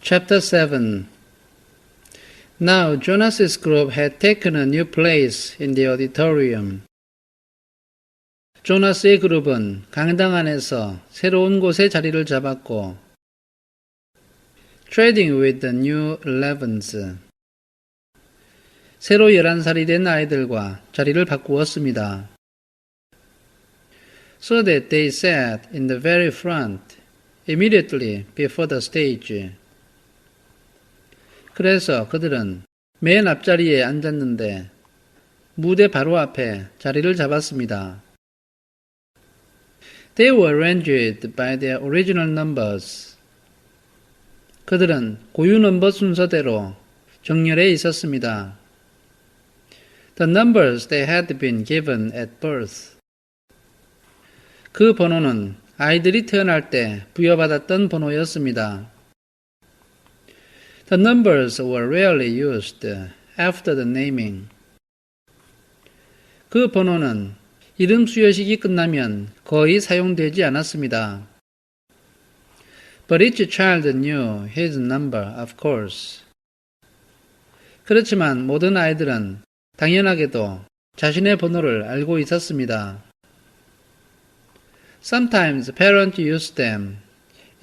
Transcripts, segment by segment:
Chapter 7. Now Jonas's group had taken a new place in the auditorium. 조나스의 그룹은 강당 안에서 새로운 곳에 자리를 잡았고 trading with the new 11s. 새로 11살이 된 아이들과 자리를 바꾸었습니다. So that they sat in the very front, immediately before the stage. 그래서 그들은 맨 앞자리에 앉았는데 무대 바로 앞에 자리를 잡았습니다. They were arranged by their original numbers. 그들은 고유 넘버 순서대로 정렬해 있었습니다. The numbers they had been given at birth. 그 번호는 아이들이 태어날 때 부여받았던 번호였습니다. The numbers were rarely used after the naming. 그 번호는 이름 수여식이 끝나면 거의 사용되지 않았습니다. But each child knew his number, of course. 그렇지만 모든 아이들은 당연하게도 자신의 번호를 알고 있었습니다. Sometimes parents used them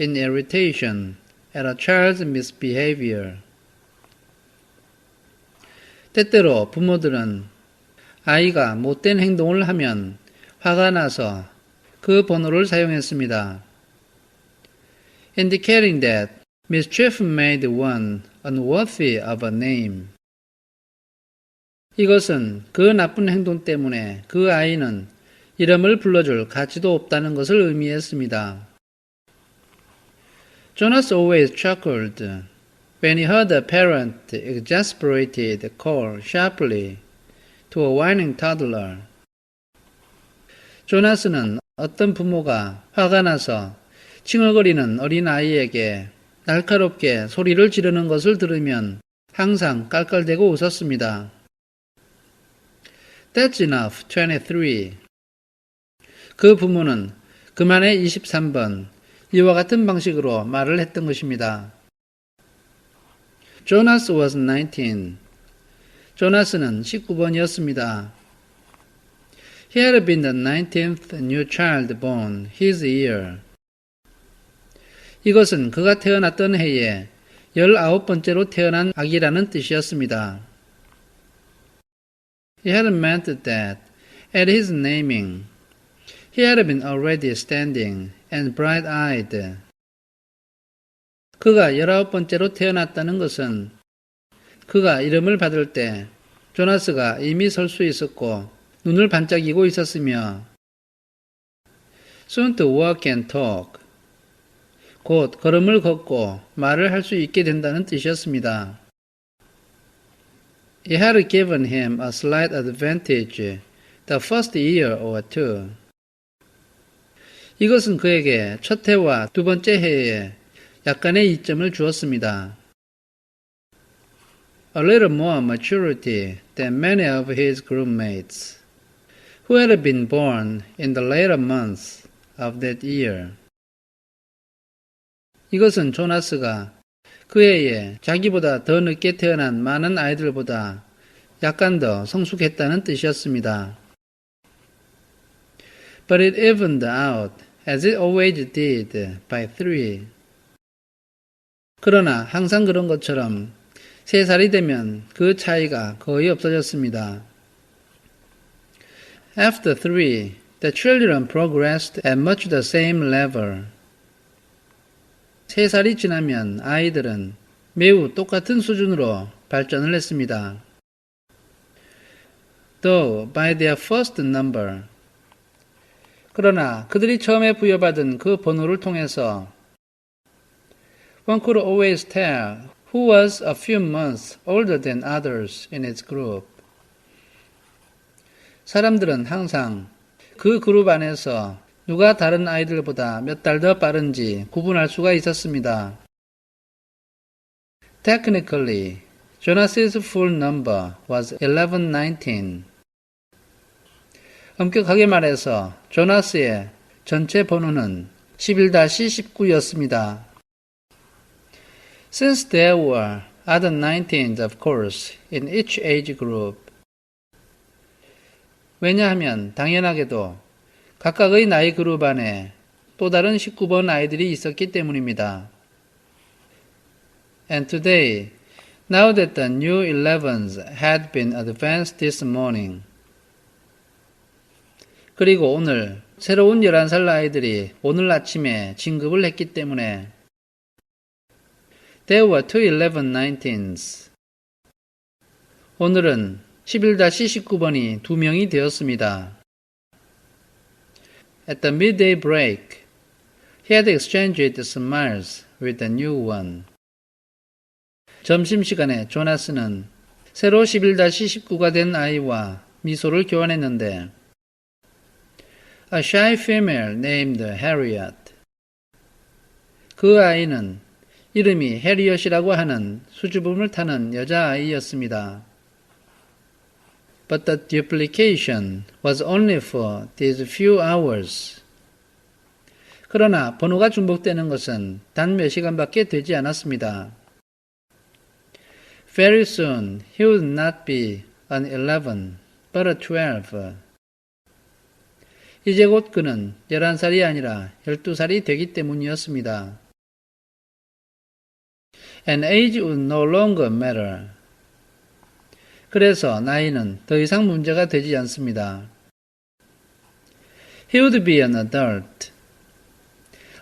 in irritation at a child's misbehavior. 때때로 부모들은 아이가 못된 행동을 하면 화가 나서 그 번호를 사용했습니다. Indicating that mischief made one unworthy of a name. 이것은 그 나쁜 행동 때문에 그 아이는 이름을 불러줄 가치도 없다는 것을 의미했습니다. Jonas always chuckled when he heard a parent exasperated call sharply to a whining toddler. 조나스는 어떤 부모가 화가 나서 칭얼거리는 어린 아이에게 날카롭게 소리를 지르는 것을 들으면 항상 깔깔대고 웃었습니다. That's enough, 23. 그 부모는 그만해 23번. 이와 같은 방식으로 말을 했던 것입니다. Jonas was 19. 조나스는 19번이었습니다. He had been the 19th new child born his year. 이것은 그가 태어났던 해에 19번째로 태어난 아기라는 뜻이었습니다. He had meant that at his naming, he had been already standing and bright-eyed. 그가 19번째로 태어났다는 것은 그가 이름을 받을 때 조나스가 이미 설 수 있었고 눈을 반짝이고 있었으며 soon to walk and talk. 곧 걸음을 걷고 말을 할 수 있게 된다는 뜻이었습니다. It had given him a slight advantage the first year or two. 이것은 그에게 첫 해와 두 번째 해에 약간의 이점을 주었습니다. A little more maturity than many of his groupmates, who had been born in the later months of that year. 이것은 조나스가 그 해에 자기보다 더 늦게 태어난 많은 아이들보다 약간 더 성숙했다는 뜻이었습니다. But it evened out, as it always did, by 3. 그러나 항상 그런 것처럼 3살이 되면 그 차이가 거의 없어졌습니다. After 3, the children progressed at much the same level. 3살이 지나면 아이들은 매우 똑같은 수준으로 발전을 했습니다. Though by their first number. 그러나 그들이 처음에 부여받은 그 번호를 통해서 one could always tell who was a few months older than others in its group. 사람들은 항상 그 그룹 안에서 누가 다른 아이들보다 몇 달 더 빠른지 구분할 수가 있었습니다. Technically, Jonas's full number was 1119. 엄격하게 말해서 조나스의 전체 번호는 11-19였습니다. Since there were other 19s, of course, in each age group. 왜냐하면 당연하게도 각각의 나이 그룹 안에 또 다른 19번 아이들이 있었기 때문입니다. And today, now that the new 11s had been advanced this morning. 그리고 오늘 새로운 11살 아이들이 오늘 아침에 진급을 했기 때문에 There were two 11-19s. 오늘은 11-19번이 2명이 되었습니다. At the midday break, he had exchanged smiles with the new one. 점심시간에 조나스는 새로 11-19가 된 아이와 미소를 교환했는데 A shy female named Harriet. 그 아이는 이름이 해리엇이라고 하는 수줍음을 타는 여자아이였습니다. But the duplication was only for these few hours. 그러나 번호가 중복되는 것은 단 몇 시간밖에 되지 않았습니다. Very soon he would not be an 11, but a 12. 이제 곧 그는 11살이 아니라 12살이 되기 때문이었습니다. And age would no longer matter. 그래서 나이는 더 이상 문제가 되지 않습니다. He would be an adult,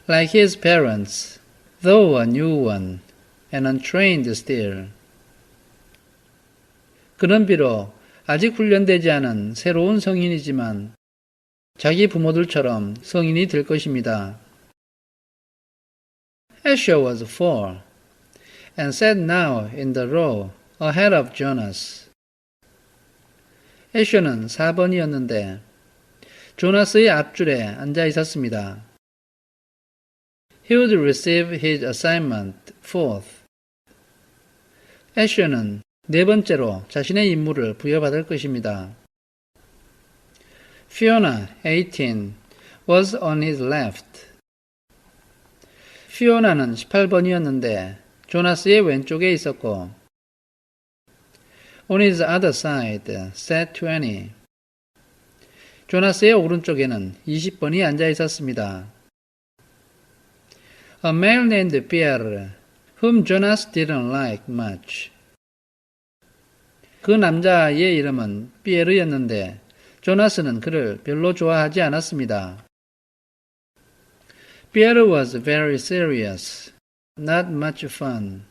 like his parents, though a new one, and untrained still. 그는 비록 아직 훈련되지 않은 새로운 성인이지만 자기 부모들처럼 성인이 될 것입니다. Asher was 4, and sat now in the row ahead of Jonas. 애셔는 4번이었는데 조나스의 앞줄에 앉아 있었습니다. He would receive his assignment fourth. 애셔는 네 번째로 자신의 임무를 부여받을 것입니다. Fiona, 18, was on his left. 피오나는 18번이었는데 조나스의 왼쪽에 있었고 On his other side sat 20. 조나스의 오른쪽에는 20번이 앉아 있었습니다. A male named Pierre, whom Jonas didn't like much. 그 남자아이의 이름은 피에르였는데 조나스는 그를 별로 좋아하지 않았습니다. Pierre was very serious, not much fun.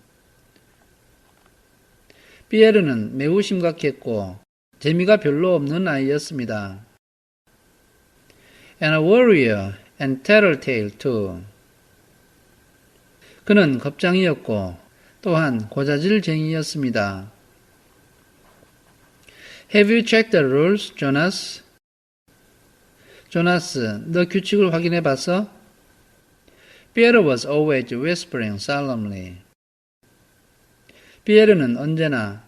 피에르는 매우 심각했고 재미가 별로 없는 아이였습니다. And a warrior and tattletale too. 그는 겁장이었고 또한 고자질쟁이였습니다. Have you checked the rules, Jonas? 조나스, 너 규칙을 확인해 봤어? Pierre was always whispering solemnly. 피에르는 언제나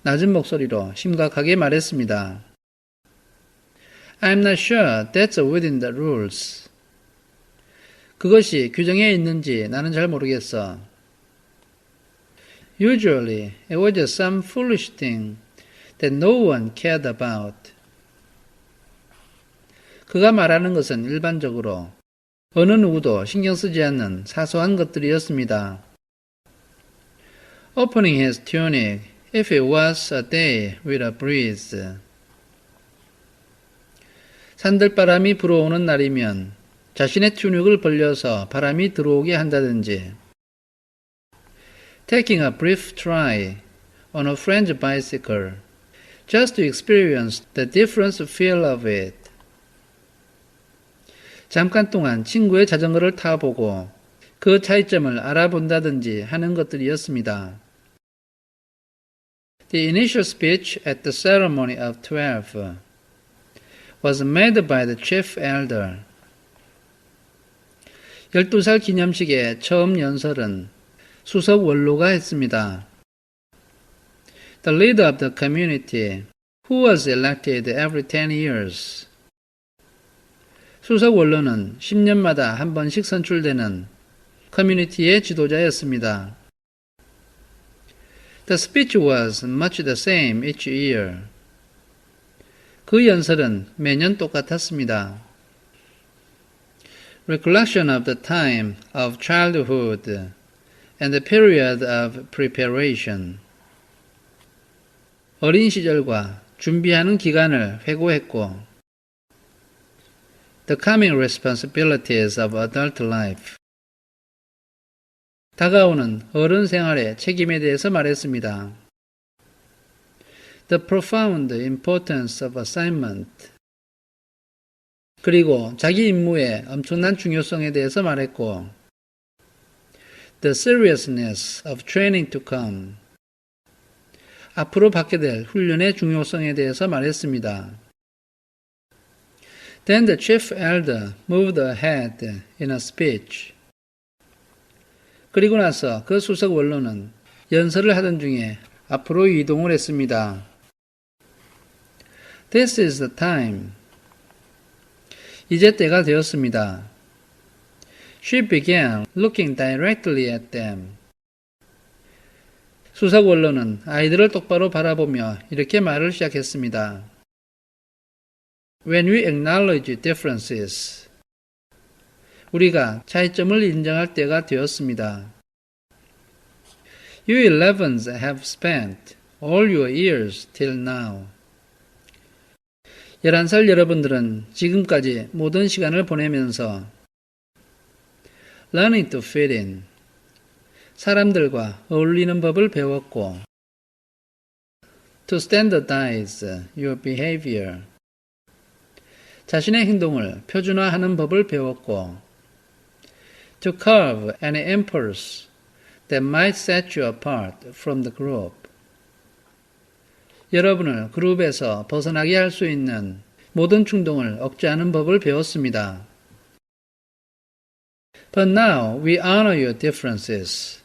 낮은 목소리로 심각하게 말했습니다. I'm not sure that's within the rules. 그것이 규정에 있는지 나는 잘 모르겠어. Usually, it was just some foolish thing that no one cared about. 그가 말하는 것은 일반적으로 어느 누구도 신경 쓰지 않는 사소한 것들이었습니다. Opening his tunic if it was a day with a breeze. 산들바람이 불어오는 날이면 자신의 튜닉을 벌려서 바람이 들어오게 한다든지 Taking a brief try on a friend's bicycle just to experience the different feel of it. 잠깐 동안 친구의 자전거를 타보고 그 차이점을 알아본다든지 하는 것들이었습니다. The initial speech at the ceremony of 12 was made by the chief elder. 12살 기념식의 처음 연설은 수석 원로가 했습니다. The leader of the community, who was elected every 10 years. 수석 원로는 10년마다 한 번씩 선출되는 커뮤니티의 지도자였습니다. The speech was much the same each year. 그 연설은 매년 똑같았습니다. Recollection of the time of childhood and the period of preparation. 어린 시절과 준비하는 기간을 회고했고, The coming responsibilities of adult life. 다가오는 어른 생활의 책임에 대해서 말했습니다. The profound importance of assignment. 그리고 자기 임무의 엄청난 중요성에 대해서 말했고, The seriousness of training to come. 앞으로 받게 될 훈련의 중요성에 대해서 말했습니다. Then the chief elder moved ahead in a speech. 그리고 나서 그 수석 원로는 연설을 하던 중에 앞으로 이동을 했습니다. This is the time. 이제 때가 되었습니다. She began looking directly at them. 수석 원로는 아이들을 똑바로 바라보며 이렇게 말을 시작했습니다. When we acknowledge differences. 우리가 차이점을 인정할 때가 되었습니다. You 11s have spent all your years till now. 11살 여러분들은 지금까지 모든 시간을 보내면서 learning to fit in. 사람들과 어울리는 법을 배웠고 to standardize your behavior. 자신의 행동을 표준화하는 법을 배웠고 to curb any impulse that might set you apart from the group. 여러분을 그룹에서 벗어나게 할 수 있는 모든 충동을 억제하는 법을 배웠습니다. But now we honor your differences.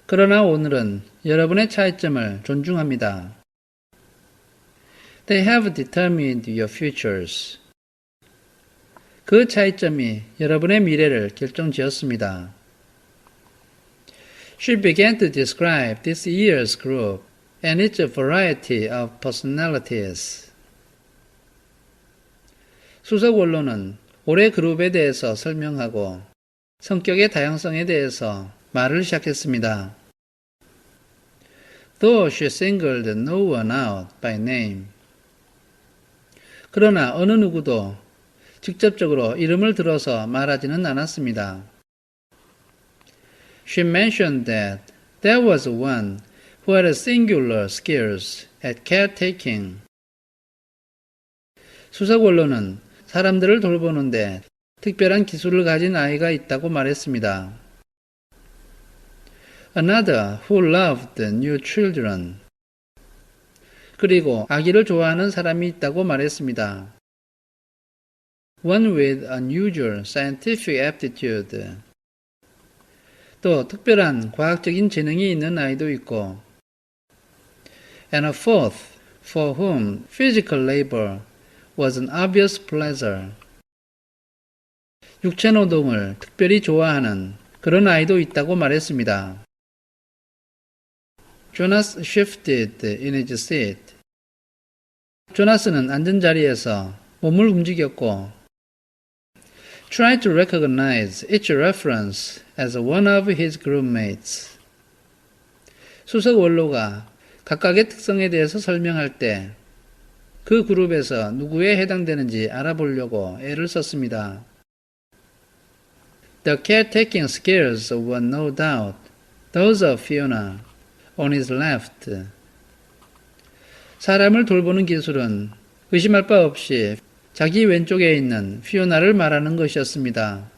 그러나 오늘은 여러분의 차이점을 존중합니다. They have determined your futures. 그 차이점이 여러분의 미래를 결정지었습니다. She began to describe this year's group and its variety of personalities. 수석 원로는 올해 그룹에 대해서 설명하고 성격의 다양성에 대해서 말을 시작했습니다. Though she singled no one out by name. 그러나 어느 누구도 직접적으로 이름을 들어서 말하지는 않았습니다. She mentioned that there was one who had singular skills at caretaking. 수석 원로는 사람들을 돌보는데 특별한 기술을 가진 아이가 있다고 말했습니다. Another who loved new children. 그리고 아기를 좋아하는 사람이 있다고 말했습니다. One with unusual scientific aptitude. 또 특별한 과학적인 재능이 있는 아이도 있고 and a fourth for whom physical labor was an obvious pleasure. 육체 노동을 특별히 좋아하는 그런 아이도 있다고 말했습니다. Jonas shifted in his seat. 조나스는 앉은 자리에서 몸을 움직였고 tried to recognize each reference as one of his groupmates. 수석 원로가 각각의 특성에 대해서 설명할 때 그 그룹에서 누구에 해당되는지 알아보려고 애를 썼습니다. The caretaking skills were no doubt those of Fiona on his left. 사람을 돌보는 기술은 의심할 바 없이 자기 왼쪽에 있는 피오나를 말하는 것이었습니다.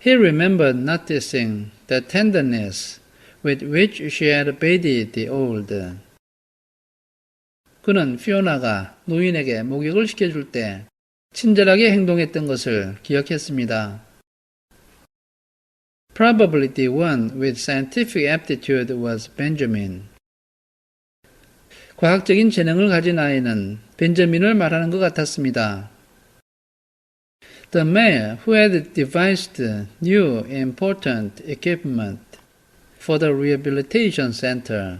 He remembered noticing the tenderness with which she had bathed the old. 그는 피오나가 노인에게 목욕을 시켜줄 때 친절하게 행동했던 것을 기억했습니다. Probably the one with scientific aptitude was Benjamin. 과학적인 재능을 가진 아이는 벤저민을 말하는 것 같았습니다. The man who had devised new important equipment for the rehabilitation center.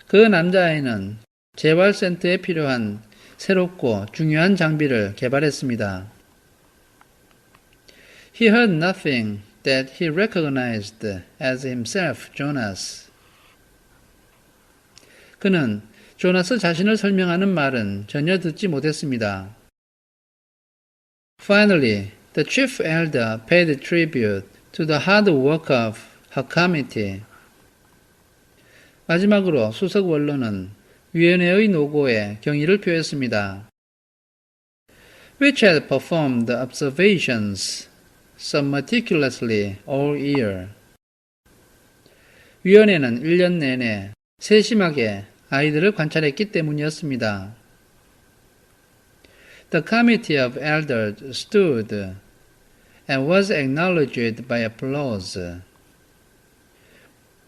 그 남자아이는 재활센터에 필요한 새롭고 중요한 장비를 개발했습니다. He heard nothing that he recognized as himself, Jonas. 그는 조나스 자신을 설명하는 말은 전혀 듣지 못했습니다. Finally, the chief elder paid tribute to the hard work of her committee. 마지막으로 수석 원로는 위원회의 노고에 경의를 표했습니다. Which had performed the observations so meticulously all year. 위원회는 1년 내내 세심하게 아이들을 관찰했기 때문이었습니다. The committee of elders stood and was acknowledged by applause.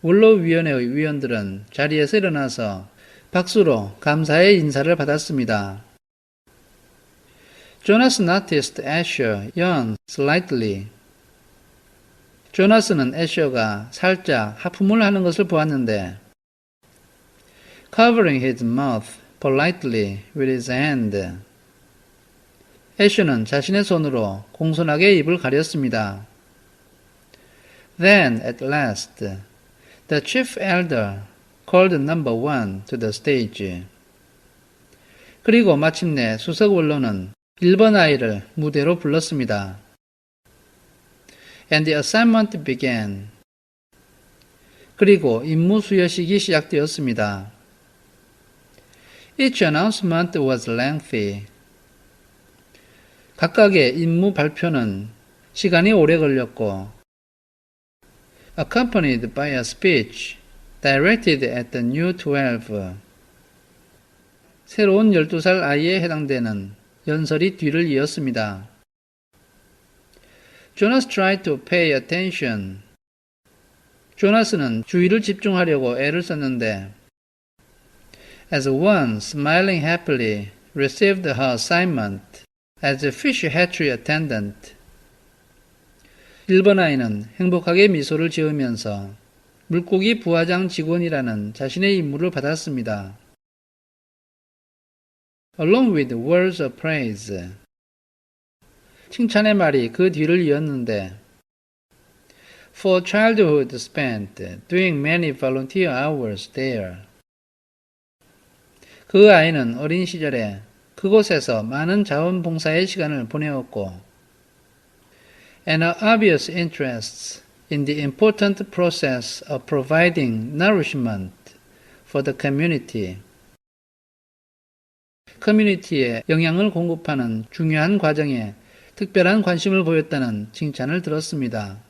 원로위원회의 위원들은 자리에서 일어나서 박수로 감사의 인사를 받았습니다. Jonas noticed Asher yawn slightly. 조나스는 애셔가 살짝 하품을 하는 것을 보았는데 covering his mouth politely with his hand. 애셔는 자신의 손으로 공손하게 입을 가렸습니다. Then, at last, the chief elder called number one to the stage. 그리고 마침내 수석 원로는 1번 아이를 무대로 불렀습니다. And the assignment began. 그리고 임무 수여식이 시작되었습니다. Each announcement was lengthy. 각각의 임무 발표는 시간이 오래 걸렸고 accompanied by a speech directed at the new 12. 새로운 12살 아이에 해당되는 연설이 뒤를 이었습니다. Jonas tried to pay attention. 조나스는 주의를 집중하려고 애를 썼는데 as one smiling happily received her assignment as a fish hatchery attendant. 1번 아이는 행복하게 미소를 지으면서 물고기 부화장 직원이라는 자신의 임무를 받았습니다. Along with words of praise. 칭찬의 말이 그 뒤를 이었는데 For childhood spent doing many volunteer hours there. 그 아이는 어린 시절에 그곳에서 많은 자원봉사의 시간을 보내었고 and her obvious interests in the important process of providing nourishment for the community. 커뮤니티에 영양을 공급하는 중요한 과정에 특별한 관심을 보였다는 칭찬을 들었습니다.